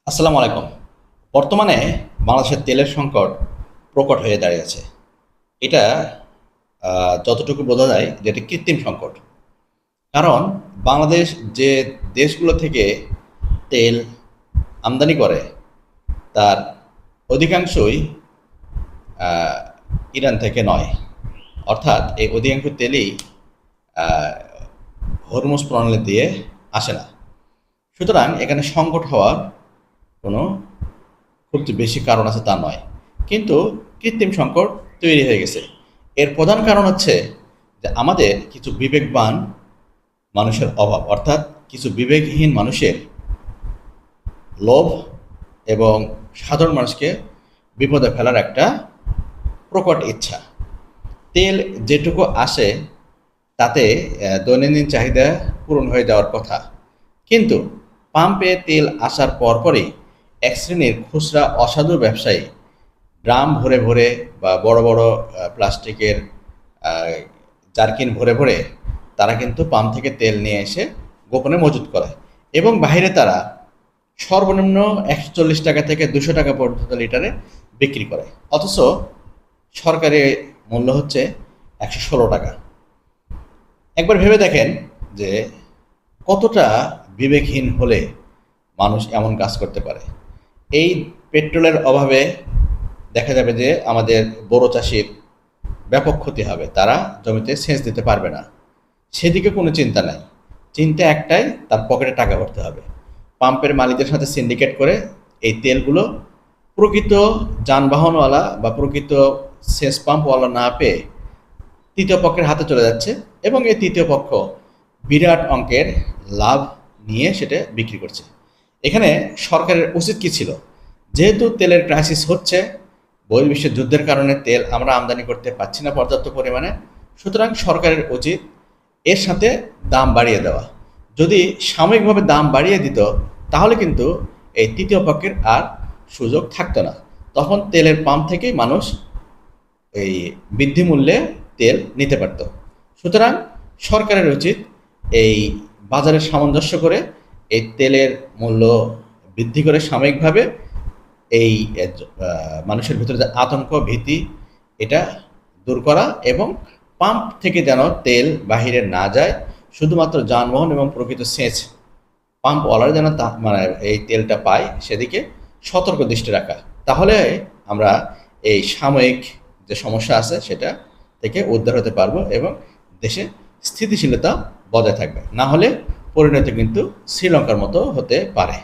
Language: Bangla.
আসসালামু আলাইকুম। বর্তমানে বাংলাদেশের তেলের সংকট প্রকট হয়ে দাঁড়িয়েছে। এটা যতটুকু বোঝা যায় যে এটা কৃত্রিম সংকট। কারণ বাংলাদেশ যে দেশগুলো থেকে তেল আমদানি করে তার অধিকাংশই আহ, ইরান থেকে নয়। অর্থাৎ এই অধিকাংশ তেলই আহ, হরমুজ প্রণালী দিয়ে আসে না। সুতরাং এখানে সংকট হওয়ার কোনো খুব যে বেশি কারণ আছে তা নয়, কিন্তু কৃত্রিম সংকট তৈরি হয়ে গেছে। এর প্রধান কারণ হচ্ছে যে আমাদের কিছু বিবেকবান মানুষের অভাব, অর্থাৎ কিছু বিবেকহীন মানুষের লোভ এবং সাধারণ মানুষকে বিপদে ফেলার একটা প্রকট ইচ্ছা। তেল যেটুকু আসে তাতে দৈনন্দিন চাহিদা পূরণ হয়ে যাওয়ার কথা, কিন্তু পাম্পে তেল আসার পরপরই এক শ্রেণীর খুচরা অসাধু ব্যবসায়ী ড্রাম ভরে ভরে বা বড় বড় প্লাস্টিকের জারকিন ভরে ভরে তারা কিন্তু পাম্প থেকে তেল নিয়ে এসে গোপনে মজুত করে, এবং বাইরে তারা সর্বনিম্ন 140 টাকা থেকে 200 টাকা পর্যন্ত লিটারে বিক্রি করে। অথচ সরকারি মূল্য হচ্ছে 116 টাকা। একবার ভেবে দেখেন যে কতটা বিবেকহীন হলে মানুষ এমন কাজ করতে পারে। এই পেট্রোলের অভাবে দেখা যাবে যে আমাদের বড় চাষির ব্যাপক ক্ষতি হবে, তারা জমিতে সেচ দিতে পারবে না। সেদিকে কোনো চিন্তা নাই, চিন্তা একটাই, তার পকেটে টাকা ভরতে হবে। পাম্পের মালিকদের সাথে সিন্ডিকেট করে এই তেলগুলো প্রকৃত যানবাহনওয়ালা বা প্রকৃত সেচ পাম্পওয়ালা না পেয়ে তৃতীয় পক্ষের হাতে চলে যাচ্ছে, এবং এই তৃতীয় পক্ষ বিরাট অঙ্কের লাভ নিয়ে সেটা বিক্রি করছে। এখানে সরকারের উচিত কী ছিল? যেহেতু তেলের ক্রাইসিস হচ্ছে, বহির্বিশ্বের যুদ্ধের কারণে তেল আমরা আমদানি করতে পারছি না পর্যাপ্ত পরিমাণে, সুতরাং সরকারের উচিত এর সাথে দাম বাড়িয়ে দেওয়া। যদি সাময়িকভাবে দাম বাড়িয়ে দিত তাহলে কিন্তু এই তৃতীয় পক্ষের আর সুযোগ থাকতো না। তখন তেলের পাম্প থেকেই মানুষ এই বৃদ্ধি মূল্যে তেল নিতে পারত। সুতরাং সরকারের উচিত এই বাজারের সামঞ্জস্য করে এই তেলের মূল্য বৃদ্ধি করে সাময়িকভাবে এই মানুষের ভিতরে যে আতঙ্ক ভীতি এটা দূর করা, এবং পাম্প থেকে যেন তেল বাহিরে না যায়, শুধুমাত্র যানবাহন এবং প্রকৃত সেচ পাম্পওয়ালারা যেন মানে এই তেলটা পায় সেদিকে সতর্ক দৃষ্টি রাখা। তাহলে আমরা এই সাময়িক যে সমস্যা আছে সেটা থেকে উদ্ধার হতে পারবো এবং দেশে স্থিতিশীলতা বজায় থাকবে। না হলে পরিণতি কিন্তু শ্রীলঙ্কার মতো হতে পারে।